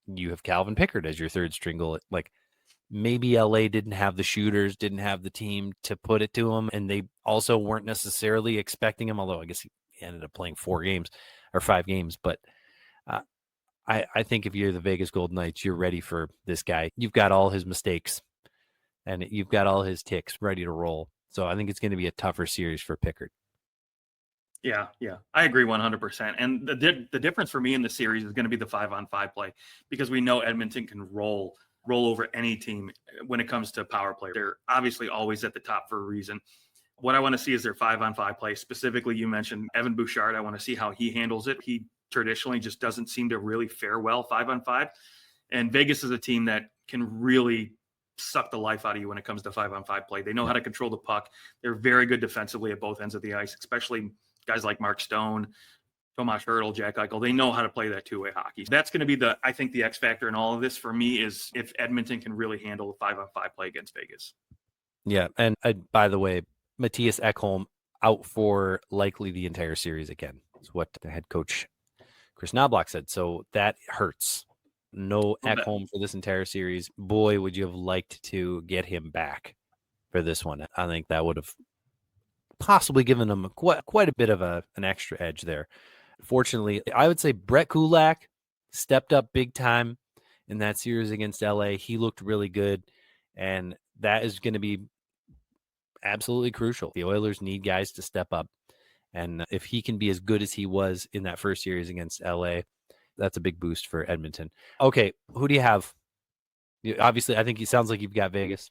you have Calvin Pickard as your third string goal. Maybe LA didn't have the shooters, didn't have the team to put it to him, and they also weren't necessarily expecting him, although I guess he ended up playing 5 games. But I think if you're the Vegas Golden Knights, you're ready for this guy. You've got all his mistakes, and you've got all his ticks ready to roll. So I think it's going to be a tougher series for Pickard. Yeah. I agree 100%. And the difference for me in the series is going to be the 5-on-5 play, because we know Edmonton can roll over any team when it comes to power play. They're obviously always at the top for a reason. What I want to see is their 5-on-5 play. Specifically, you mentioned Evan Bouchard. I want to see how he handles it. He traditionally just doesn't seem to really fare well 5-on-5. And Vegas is a team that can really suck the life out of you when it comes to 5-on-5 play. They know how to control the puck. They're very good defensively at both ends of the ice, especially guys like Mark Stone, Tomas Hurdle, Jack Eichel. They know how to play that two-way hockey. That's going to be I think the X factor in all of this for me is if Edmonton can really handle the 5-on-5 play against Vegas. Yeah, and by the way, Matthias Ekholm out for likely the entire series again. That's what the head coach Chris Knobloch said. So that hurts. No Ekholm for this entire series. Boy, would you have liked to get him back for this one. I think that would have possibly given him quite a bit of an extra edge there. Fortunately, I would say Brett Kulak stepped up big time in that series against LA. He looked really good, and that is going to be absolutely crucial. The Oilers need guys to step up, and if he can be as good as he was in that first series against LA, that's a big boost for Edmonton. Okay, who do you have? Obviously, I think it sounds like you've got Vegas.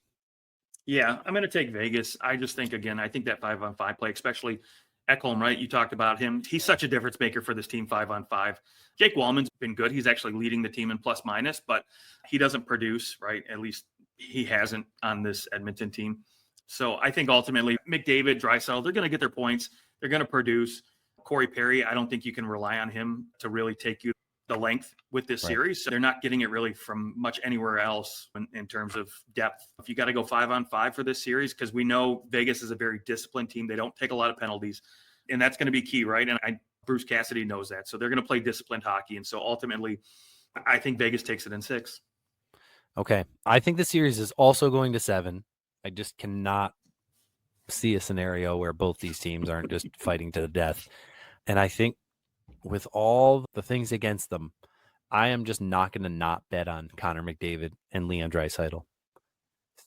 Yeah, I'm going to take Vegas. I just think, again, I think that 5-on-5 play, especially Ekholm, right? You talked about him. He's such a difference maker for this team 5-on-5. Jake Wallman's been good. He's actually leading the team in plus minus, but he doesn't produce, right? At least he hasn't on this Edmonton team. So I think ultimately McDavid, Draisaitl, they're going to get their points. They're going to produce. Corey Perry, I don't think you can rely on him to really take you the length with this series. So they're not getting it really from much anywhere else in terms of depth. If you got to go 5-on-5 for this series, because we know Vegas is a very disciplined team. They don't take a lot of penalties, and that's going to be key, right? And Bruce Cassidy knows that. So they're going to play disciplined hockey. And so ultimately, I think Vegas takes it in 6. Okay. I think the series is also going to 7. I just cannot see a scenario where both these teams aren't just fighting to the death. And I think with all the things against them, I am just not going to not bet on Connor McDavid and Leon Draisaitl.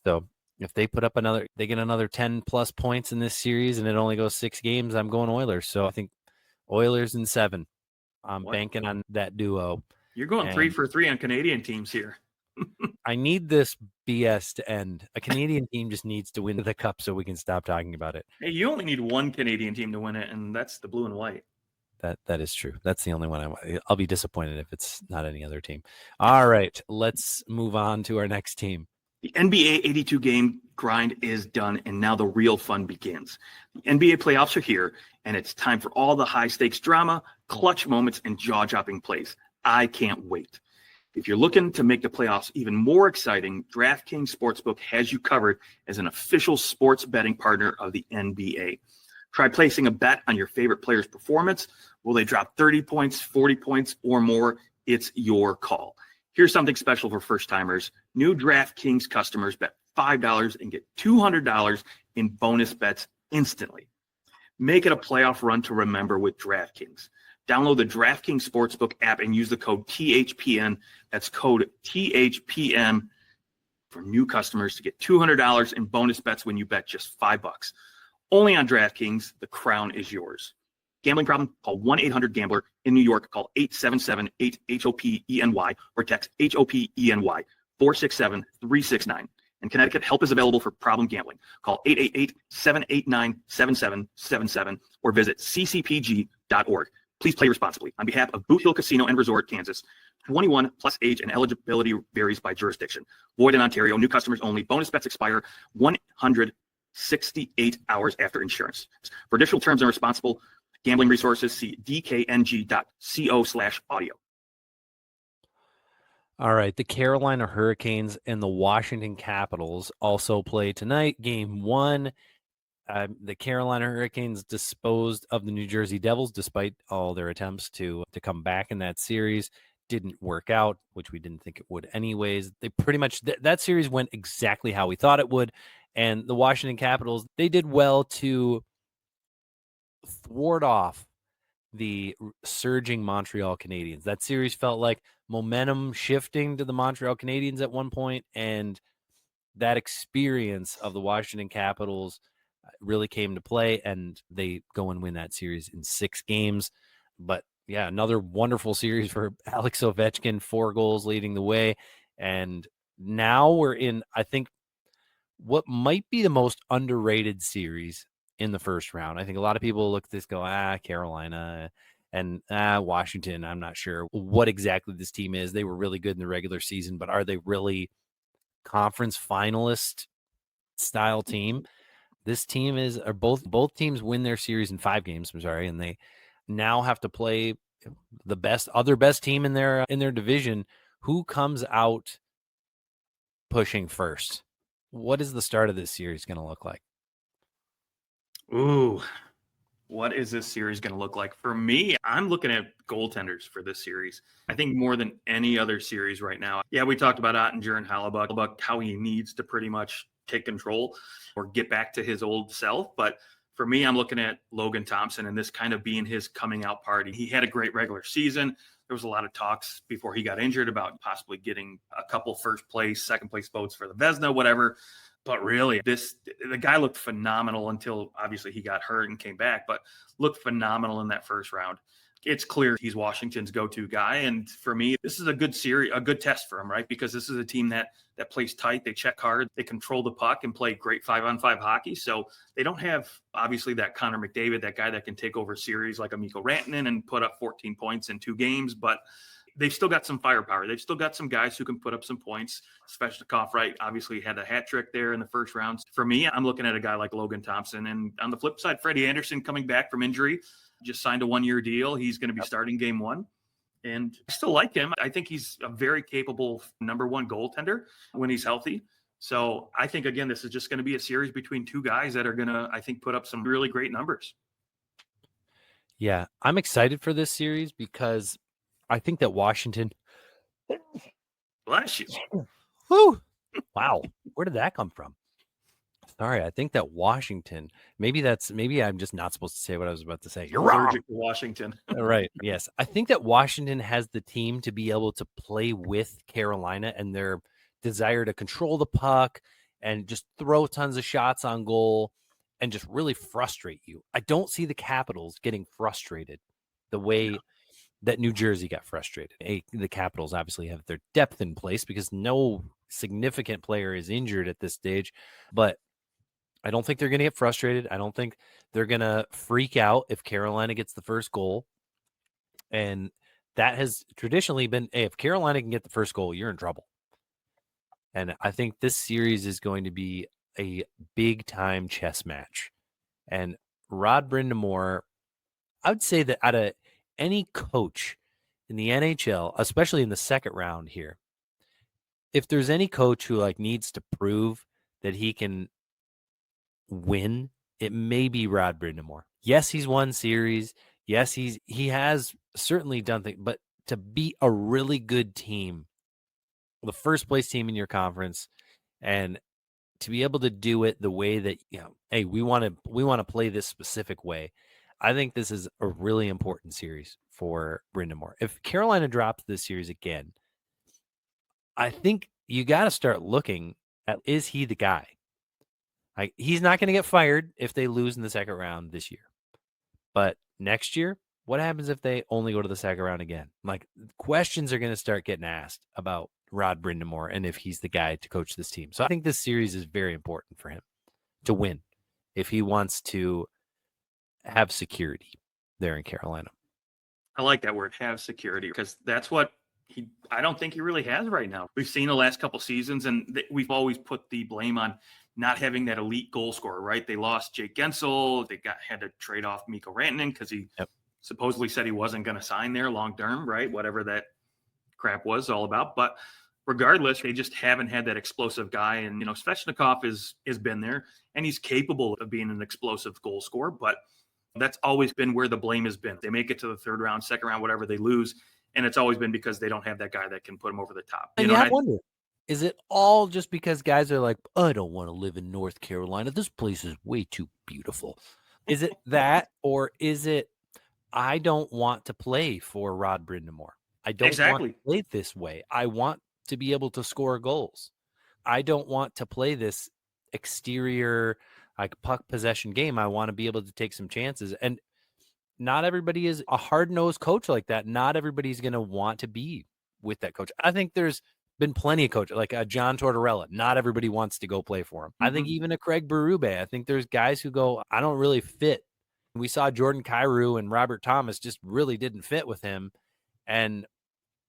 So if they put up they get another 10 plus points in this series and it only goes 6 games, I'm going Oilers. So I think Oilers in 7. I'm banking on that duo. You're going 3 for 3 on Canadian teams here. I need this BS to end. A Canadian team just needs to win the cup so we can stop talking about it. Hey, you only need one Canadian team to win it, and that's the blue and white. That is true. That's the only one I'll be disappointed if it's not any other team. All right, let's move on to our next team. The NBA 82 game grind is done, and now the real fun begins. The NBA playoffs are here, and it's time for all the high stakes drama, clutch moments, and jaw dropping plays. I can't wait. If you're looking to make the playoffs even more exciting, DraftKings Sportsbook has you covered as an official sports betting partner of the NBA. Try placing a bet on your favorite player's performance. Will they drop 30 points, 40 points, or more? It's your call. Here's something special for first-timers. New DraftKings customers bet $5 and get $200 in bonus bets instantly. Make it a playoff run to remember with DraftKings. Download the DraftKings Sportsbook app and use the code THPN. That's code THPN for new customers to get $200 in bonus bets when you bet just $5. Only on DraftKings, the crown is yours. Gambling problem? Call 1-800-GAMBLER. In New York, call 877-8-HOPENY or text HOPENY 467-369. In Connecticut, help is available for problem gambling. Call 888-789-7777 or visit ccpg.org. Please play responsibly. On behalf of Boot Hill Casino and Resort, Kansas, 21 plus age and eligibility varies by jurisdiction. Void in Ontario. New customers only. Bonus bets expire 168 hours after insurance. For additional terms and responsible gambling resources, see dkng.co/audio. All right. The Carolina Hurricanes and the Washington Capitals also play tonight. Game 1. The Carolina Hurricanes disposed of the New Jersey Devils despite all their attempts to come back in that series. Didn't work out, which we didn't think it would anyways. They pretty much that series went exactly how we thought it would. And the Washington Capitals, they did well to thwart off the surging Montreal Canadiens. That series felt like momentum shifting to the Montreal Canadiens at one point, and that experience of the Washington Capitals really came to play, and they go and win that series in 6 games. But yeah, another wonderful series for Alex Ovechkin, 4 goals leading the way. And now we're in, I think, what might be the most underrated series in the first round. I think a lot of people look at this, go, Carolina and Washington. I'm not sure what exactly this team is. They were really good in the regular season, but are they really conference finalist style team? This team or both teams win their series in 5 games. I'm sorry, and they now have to play the other best team in their division. Who comes out pushing first? What is the start of this series going to look like? Ooh, what is this series going to look like? For me, I'm looking at goaltenders for this series. I think more than any other series right now. Yeah, we talked about Ottinger and Hellebuyck, how he needs to pretty much take control or get back to his old self. But for me, I'm looking at Logan Thompson and this kind of being his coming out party. He had a great regular season. There was a lot of talks before he got injured about possibly getting a couple first place, second place votes for the Vezina, whatever. But really, the guy looked phenomenal until obviously he got hurt and came back, but looked phenomenal in that first round. It's clear he's Washington's go-to guy. And for me, this is a good series, a good test for him, right? Because this is a team that plays tight. They check hard. They control the puck and play great 5-on-5 hockey. So they don't have, obviously, that Connor McDavid, that guy that can take over series like a Mikko Rantanen and put up 14 points in 2 games. But they've still got some firepower. They've still got some guys who can put up some points. Svechnikov, right, obviously had a hat trick there in the first round. For me, I'm looking at a guy like Logan Thompson. And on the flip side, Freddie Anderson coming back from injury. just signed a 1-year deal. He's going to be starting game 1. And I still like him. I think he's a very capable number 1 goaltender when he's healthy. So I think, again, this is just going to be a series between 2 guys that are going to, I think, put up some really great numbers. Yeah, I'm excited for this series because I think that Washington. Bless you. Whew, wow, where did that come from? Sorry, I think that Washington. Maybe I'm just not supposed to say what I was about to say. You're Allergic wrong. to Washington. Right. Yes, I think that Washington has the team to be able to play with Carolina and their desire to control the puck and just throw tons of shots on goal and just really frustrate you. I don't see the Capitals getting frustrated the way that New Jersey got frustrated. The Capitals obviously have their depth in place because no significant player is injured at this stage, but I don't think they're going to get frustrated. I don't think they're going to freak out if Carolina gets the first goal. And that has traditionally been, hey, if Carolina can get the first goal, you're in trouble. And I think this series is going to be a big time chess match. And Rod Brind'Amour, I would say that out of any coach in the NHL, especially in the second round here, if there's any coach who like needs to prove that he can win, it may be Rod Brind'Amour. Yes, he's won series. Yes, he has certainly done things, but to beat a really good team, the first place team in your conference, and to be able to do it the way that, hey, we want to play this specific way. I think this is a really important series for Brind'Amour. If Carolina drops this series again, I think you got to start looking at, is he the guy? Like, he's not going to get fired if they lose in the second round this year. But next year, what happens if they only go to the second round again? Like, questions are going to start getting asked about Rod Brind'Amour and if he's the guy to coach this team. So I think this series is very important for him to win if he wants to have security there in Carolina. I like that word, have security, because that's what I don't think he really has right now. We've seen the last couple seasons, and we've always put the blame on not having that elite goal scorer, right? They lost Jake Gensel. They had to trade off Mikko Rantanen because he supposedly said he wasn't going to sign there long term, right? Whatever that crap was all about. But regardless, they just haven't had that explosive guy. And, Svechnikov has been there, and he's capable of being an explosive goal scorer. But that's always been where the blame has been. They make it to the third round, second round, whatever, they lose. And it's always been because they don't have that guy that can put them over the top. And I wonder, is it all just because guys are like, I don't want to live in North Carolina. This place is way too beautiful. Is it that, or is it, I don't want to play for Rod Brind'Amour. I don't want to play this way. I want to be able to score goals. I don't want to play this exterior, like, puck possession game. I want to be able to take some chances. And not everybody is a hard-nosed coach like that. Not everybody's going to want to be with that coach. I think there's been plenty of coaches, like a John Tortorella. Not everybody wants to go play for him. I think even a Craig Berube. I think there's guys who go, I don't really fit. We saw Jordan Kyrou and Robert Thomas just really didn't fit with him. And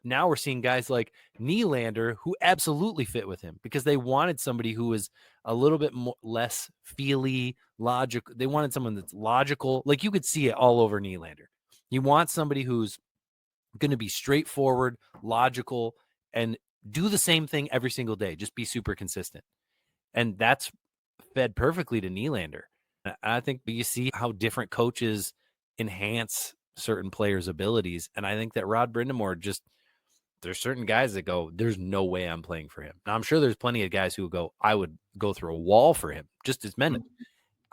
now we're seeing guys like Nylander who absolutely fit with him because they wanted somebody who was a little bit less feely, logical. They wanted someone that's logical. Like, you could see it all over Nylander. You want somebody who's going to be straightforward, logical, and do the same thing every single day. Just be super consistent. And that's fed perfectly to Nylander. I think you see how different coaches enhance certain players' abilities. And I think that Rod Brind'Amour there's certain guys that go, there's no way I'm playing for him. Now, I'm sure there's plenty of guys who go, I would go through a wall for him just as men.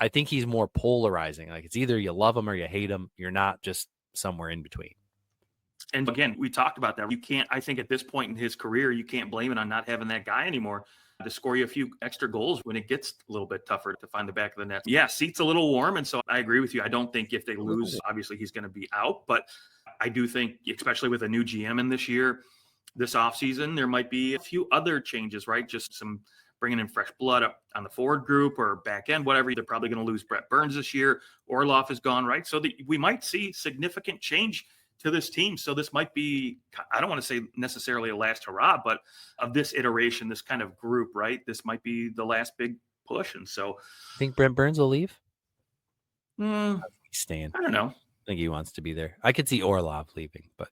I think he's more polarizing. Like, it's either you love him or you hate him. You're not just somewhere in between. And again, we talked about that. You can't, I think at this point in his career, you can't blame it on not having that guy anymore to score you a few extra goals when it gets a little bit tougher to find the back of the net. Yeah, seat's a little warm. And so I agree with you. I don't think if they lose, obviously he's going to be out. But I do think, especially with a new GM in this year, this offseason, there might be a few other changes, right? Just some bringing in fresh blood up on the forward group or back end, whatever. They're probably going to lose Brett Burns this year. Orlov is gone, right? So we might see significant change to this team. So this might be, I don't want to say necessarily a last hurrah, but of this iteration, this kind of group, right? This might be the last big push. And so think Brent Burns will leave? I don't know. think he wants to be there. I could see Orlov leaving, but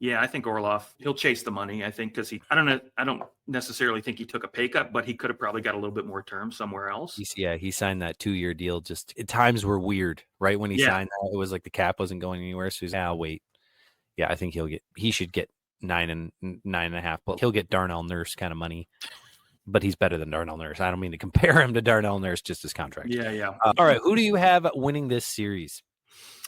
Yeah, I think Orlov, he'll chase the money. I think because I don't know, I don't necessarily think he took a pay cut, but he could have probably got a little bit more term somewhere else. he signed that 2-year deal. Just times were weird, right? When he Yeah. signed that, it was like the cap wasn't going anywhere. So he's, I'll wait. Yeah, I think he should get 9.5, but he'll get Darnell Nurse kind of money. But he's better than Darnell Nurse. I don't mean to compare him to Darnell Nurse, just his contract. Yeah. All right, who do you have winning this series?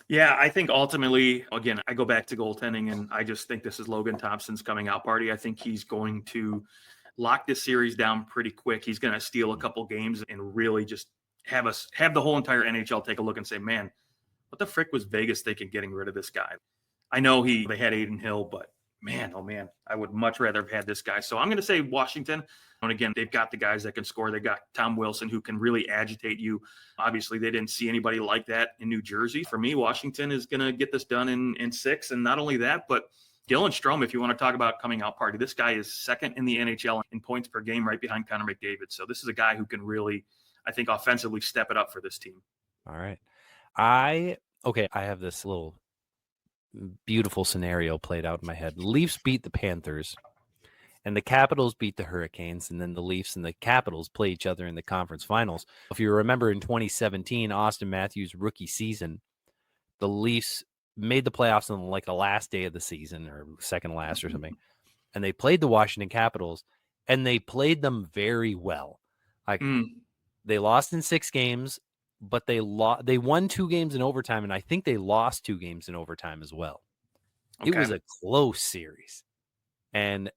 Yeah, I think ultimately, again, I go back to goaltending, and I just think this is Logan Thompson's coming out party. I think he's going to lock this series down pretty quick. He's going to steal a couple games and really just have the whole entire NHL take a look and say, man, what the frick was Vegas thinking getting rid of this guy? I know they had Aiden Hill, but man, oh man, I would much rather have had this guy. So I'm going to say Washington. And again, they've got the guys that can score. They got Tom Wilson, who can really agitate you. Obviously, they didn't see anybody like that in New Jersey. For me, Washington is going to get this done in 6. And not only that, but Dylan Strome, if you want to talk about coming out party, this guy is second in the NHL in points per game, right behind Connor McDavid. So this is a guy who can really, I think, offensively step it up for this team. All right. I have this little beautiful scenario played out in my head. The Leafs beat the Panthers, and the Capitals beat the Hurricanes, and then the Leafs and the Capitals play each other in the conference finals. If you remember in 2017, Austin Matthews' rookie season, the Leafs made the playoffs on like the last day of the season or second last or something, and they played the Washington Capitals, and they played them very well. Like they lost in 6 games, but they won 2 games in overtime, and I think they lost 2 games in overtime as well. Okay. It was a close series, and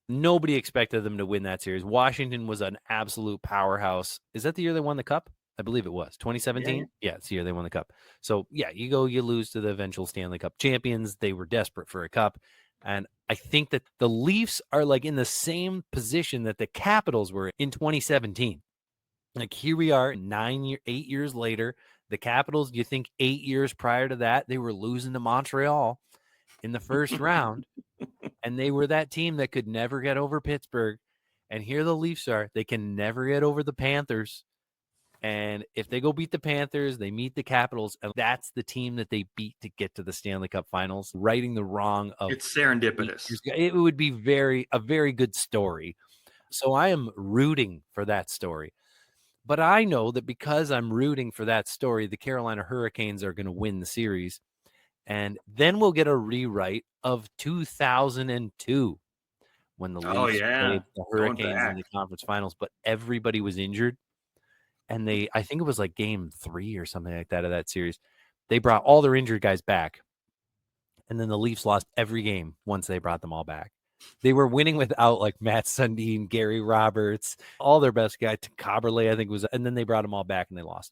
nobody expected them to win that series. Washington was an absolute powerhouse. Is that the year they won the cup? I believe it was 2017. Yeah, it's the year they won the cup. So yeah, you lose to the eventual Stanley Cup champions. They were desperate for a cup. And I think that the Leafs are like in the same position that the Capitals were in 2017. Like here we are 8 years later. The Capitals, you think 8 years prior to that, they were losing to Montreal in the first round. And they were that team that could never get over Pittsburgh. And here the Leafs are. They can never get over the Panthers. And if they go beat the Panthers, they meet the Capitals. And that's the team that they beat to get to the Stanley Cup Finals, righting the wrong of. It's serendipitous. It would be a very good story. So I am rooting for that story. But I know that because I'm rooting for that story, the Carolina Hurricanes are going to win the series. And then we'll get a rewrite of 2002 when the Leafs played the Hurricanes in the conference finals, but everybody was injured. And I think it was like game 3 or something like that of that series. They brought all their injured guys back. And then the Leafs lost every game once they brought them all back. They were winning without like Matt Sundin, Gary Roberts, all their best guys. Caberlet, I think was, and then they brought them all back and they lost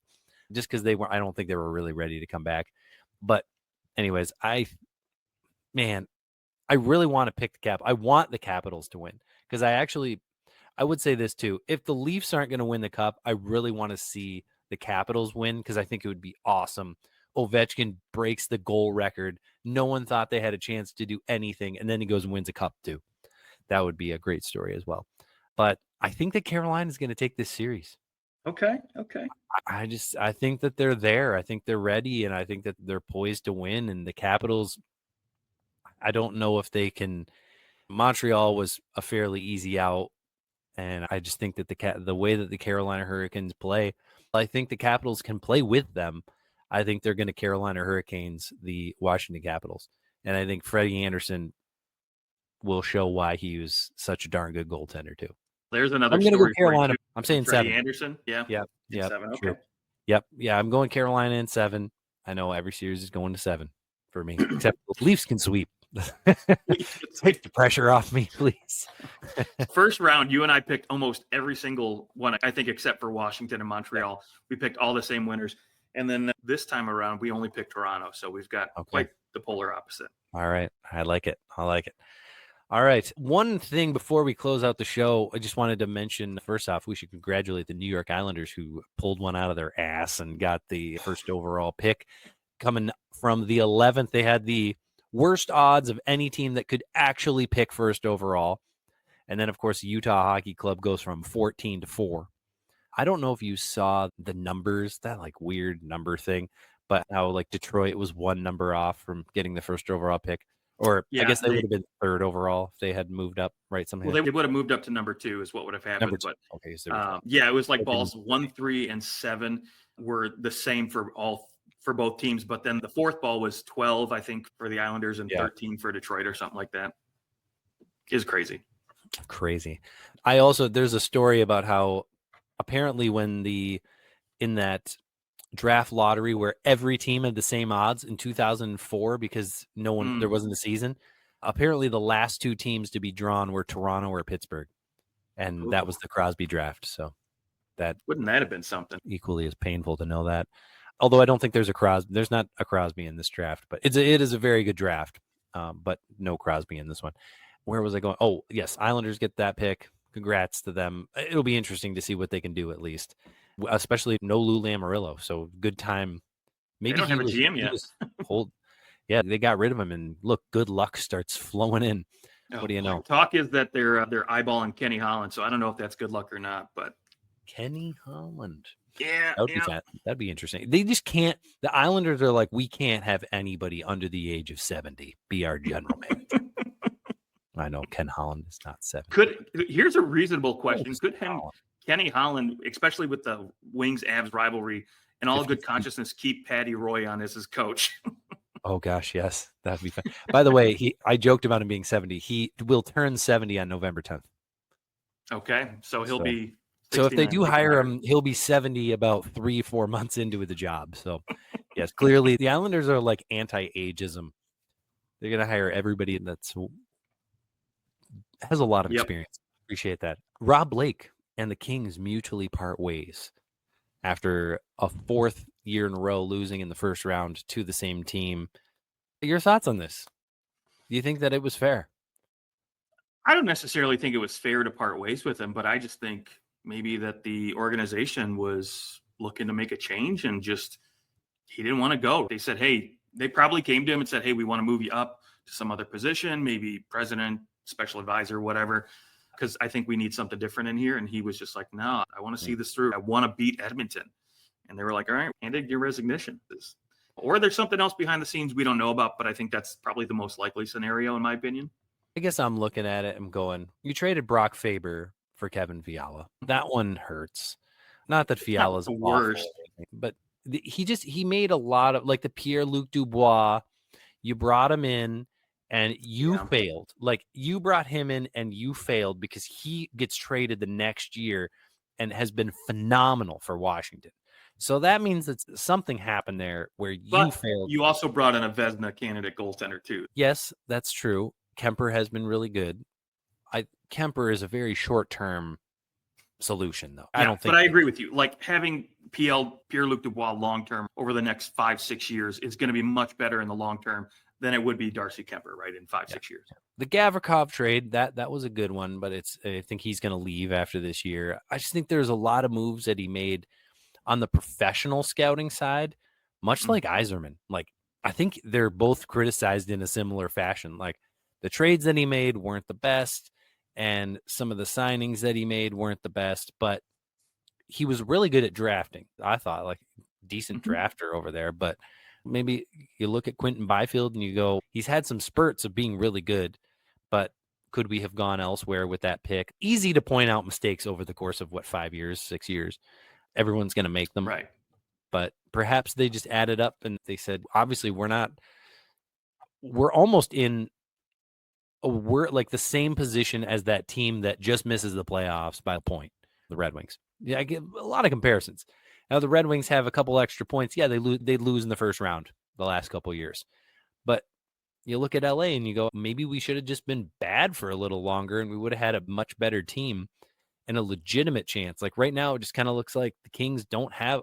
just because I don't think they were really ready to come back. But anyways, I really want to pick the Cap. I want the Capitals to win because I would say this too. If the Leafs aren't going to win the cup, I really want to see the Capitals win because I think it would be awesome. Ovechkin breaks the goal record. No one thought they had a chance to do anything, and then he goes and wins a cup too. That would be a great story as well. But I think that Carolina is going to take this series. Okay. I think that they're there. I think they're ready, and I think that they're poised to win. And the Capitals, I don't know if they can. Montreal was a fairly easy out, and I just think that the way that the Carolina Hurricanes play, I think the Capitals can play with them. I think they're going to Carolina Hurricanes the Washington Capitals, and I think Freddie Anderson will show why he was such a darn good goaltender too. There's another. I'm going to go Carolina. I'm saying Freddie 7. Anderson. Yeah. 7. Okay. True. Yep. Yeah, I'm going Carolina in 7. I know every series is going to 7 for me, except the Leafs can sweep. Take the pressure off me, please. First round, you and I picked almost every single one, I think, except for Washington and Montreal. We picked all the same winners. And then this time around, we only picked Toronto. So we've got quite the polar opposite. All right. I like it. All right. One thing before we close out the show, I just wanted to mention, first off, we should congratulate the New York Islanders who pulled one out of their ass and got the first overall pick. Coming from the 11th, they had the worst odds of any team that could actually pick first overall. And then, of course, the Utah Hockey Club goes from 14 to 4. I don't know if you saw the numbers, that like weird number thing, but how like Detroit was one number off from getting the first overall pick. Or I guess they would have been third overall if they had moved up, right? Something. Well, they would have moved up to number 2 is what would have happened. Number 2. But Okay, so yeah, it was like balls 1, 3, and 7 were the same for both teams. But then the fourth ball was 12, I think, for the Islanders and 13 for Detroit or something like that. Is crazy. There's a story about how apparently in that draft lottery where every team had the same odds in 2004 because there wasn't a season. Apparently the last 2 teams to be drawn were Toronto or Pittsburgh. And that was the Crosby draft. So wouldn't that have been something? Equally as painful to know that. Although I don't think there's not a Crosby in this draft, but it is a very good draft. But no Crosby in this one. Where was I going? Oh, yes, Islanders get that pick. Congrats to them. It'll be interesting to see what they can do at least, especially no Lou Lamoriello. So good time. Maybe they don't have a GM yet. Yeah, they got rid of him, and look, good luck starts flowing in. What do you know? Talk is that they're eyeballing Kenny Holland, so I don't know if that's good luck or not. But Kenny Holland, yeah, that'd be interesting. They just can't. The Islanders are like, we can't have anybody under the age of 70 be our general manager. I know Ken Holland is not 70. Here's a reasonable question: could Kenny Holland, especially with the Wings-Avs rivalry, in all good consciousness, keep Patty Roy on as his coach? Oh gosh, yes, that'd be fun. By the way, I joked about him being 70. He will turn 70 on November 10th. Okay, so he'll be. So if they do hire him, he'll be 70 about 3-4 months into the job. So yes, clearly the Islanders are like anti-ageism. They're gonna hire everybody that's has a lot of experience. Appreciate that. Rob Blake and the Kings mutually part ways after a 4th year in a row losing in the first round to the same team. Your thoughts on this? Do you think that it was fair? I don't necessarily think it was fair to part ways with him, but I just think maybe that the organization was looking to make a change and just he didn't want to go. They said, hey, they probably came to him and said, hey, we want to move you up to some other position, maybe president, special advisor, whatever, because I think we need something different in here. And he was just like, no, I want to see this through. I want to beat Edmonton. And they were like, all right, handed your resignation. Or there's something else behind the scenes we don't know about, but I think that's probably the most likely scenario, in my opinion. I guess I'm looking at it and going, you traded Brock Faber for Kevin Fiala. That one hurts. Not that Fiala's the worst, but he made a lot of, like, the Pierre-Luc Dubois. You brought him in and you failed. Like, you brought him in and you failed because he gets traded the next year and has been phenomenal for Washington. So that means that something happened there where you failed. You also brought in a Vezina candidate goaltender too. Yes, that's true. Kemper has been really good. Kemper is a very short-term solution, though. I don't think. But I agree with you. Like, having Pierre-Luc Dubois long-term over the next 5-6 years is going to be much better in the long term than it would be Darcy Kemper, right, in 5-6 years. The Gavrikov trade, that was a good one, but I think he's going to leave after this year. I just think there's a lot of moves that he made on the professional scouting side, much like Yzerman. Like, I think they're both criticized in a similar fashion. Like, the trades that he made weren't the best, and some of the signings that he made weren't the best, but he was really good at drafting. I thought, like, decent drafter over there, but maybe you look at Quentin Byfield and you go, he's had some spurts of being really good, but could we have gone elsewhere with that pick? Easy to point out mistakes over the course of 5 years, 6 years. Everyone's going to make them. Right. But perhaps they just added up and they said, obviously we're almost in we're like the same position as that team that just misses the playoffs by a point, the Red Wings. Yeah, I get a lot of comparisons. Now the Red Wings have a couple extra points. Yeah, they lose in the first round the last couple of years. But you look at LA and you go, maybe we should have just been bad for a little longer and we would have had a much better team and a legitimate chance. Like, right now, it just kind of looks like the Kings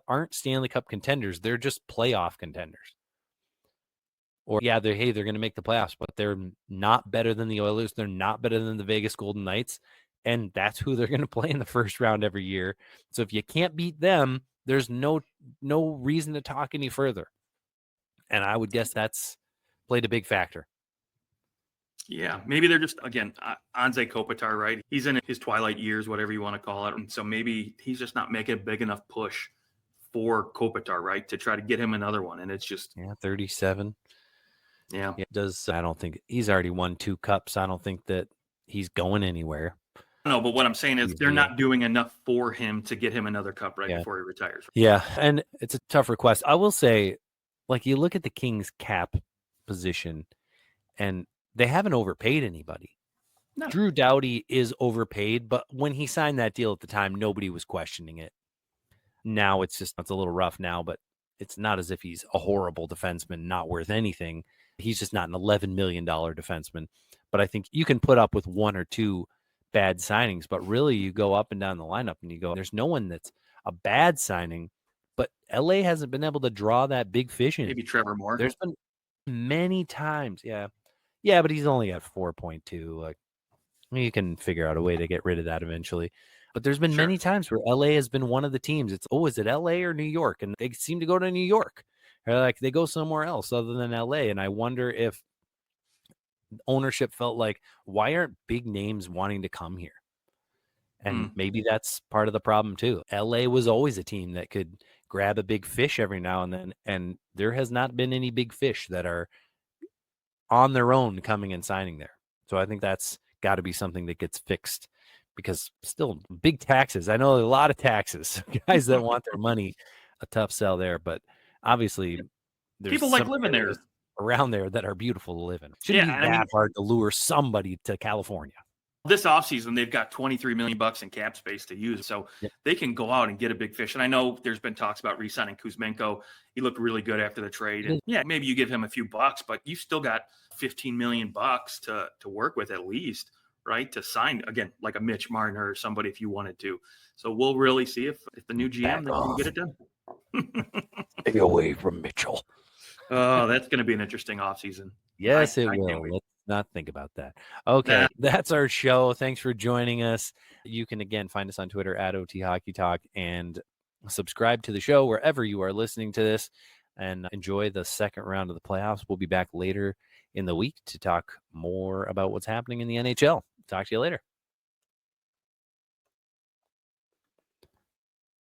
aren't Stanley Cup contenders. They're just playoff contenders. Or, they're going to make the playoffs, but they're not better than the Oilers. They're not better than the Vegas Golden Knights. And that's who they're going to play in the first round every year. So if you can't beat them, there's no reason to talk any further. And I would guess that's played a big factor. Yeah, maybe they're just, again, Anze Kopitar, right? He's in his twilight years, whatever you want to call it. And so maybe he's just not making a big enough push for Kopitar, right? To try to get him another one. And it's just 37. Yeah. I don't think he's already won 2 cups. I don't think that he's going anywhere. No, but what I'm saying is they're not doing enough for him to get him another cup before he retires. Yeah, and it's a tough request. I will say, like, you look at the Kings cap position, and they haven't overpaid anybody. No. Drew Doughty is overpaid, but when he signed that deal at the time, nobody was questioning it. Now it's a little rough now, but it's not as if he's a horrible defenseman, not worth anything. He's just not an $11 million defenseman. But I think you can put up with 1 or 2 bad signings, but really you go up and down the lineup and you go, there's no one that's a bad signing, but LA hasn't been able to draw that big fish in. Maybe Trevor Moore. There's been many times. Yeah, but he's only at 4.2. Like, you can figure out a way to get rid of that eventually. But there's been many times where LA has been one of the teams. It's, is it LA or New York? And they seem to go to New York. Or like they go somewhere else other than LA. And I wonder if ownership felt like, why aren't big names wanting to come here? And maybe that's part of the problem too. LA was always a team that could grab a big fish every now and then. And there has not been any big fish that are on their own coming and signing there. So I think that's got to be something that gets fixed, because still big taxes. I know a lot of taxes, guys that want their money, a tough sell there, but obviously there's people like living there around there that are beautiful to live in. Shouldn't be that hard to lure somebody to California. This offseason, they've got $23 million in cap space to use, so they can go out and get a big fish. And I know there's been talks about re-signing Kuzmenko. He looked really good after the trade. And maybe you give him a few bucks, but you still got $15 million to work with at least, right? To sign, again, like a Mitch Marner or somebody if you wanted to. So we'll really see if the new GM can get it done. Stay away from Mitchell. Oh, that's going to be an interesting offseason. Yes, it will. Let's not think about that. Okay, that's our show. Thanks for joining us. You can, again, find us on Twitter at OT Hockey Talk and subscribe to the show wherever you are listening to this, and enjoy the second round of the playoffs. We'll be back later in the week to talk more about what's happening in the NHL. Talk to you later.